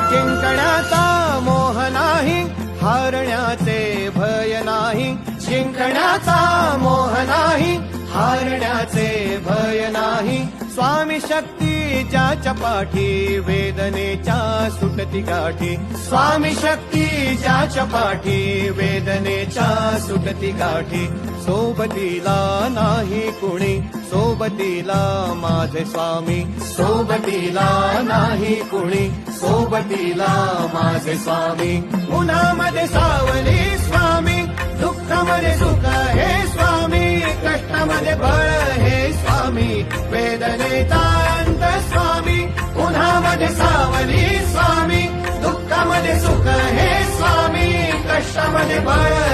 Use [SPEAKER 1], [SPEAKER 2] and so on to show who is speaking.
[SPEAKER 1] जिंकण्याचा मोह नाही, हारण्याचे भय नाही. जिंकण्याचा मोह नाही, हारण्याचे भय नाही. स्वामी शक्ती ज्याच्या पाठी, वेदनेच्या सुटती गाठी. स्वामी शक्ती ज्याच्या पाठी, वेदनेच्या सुटती गाठी. सोबतीला नाही कुणी, सोबतीला माझे स्वामी. सोबतीला नाही कुणी, सोबतीला माझे स्वामी. उन्हामध्ये सावली स्वामी, दुःखामध्ये सुख हे स्वामी. कष्टामध्ये बळ हे स्वामी, वेदनेचा अंत स्वामी. उन्हामध्ये सावली स्वामी, दुःखामध्ये सुख हे स्वामी. कष्टामध्ये बळ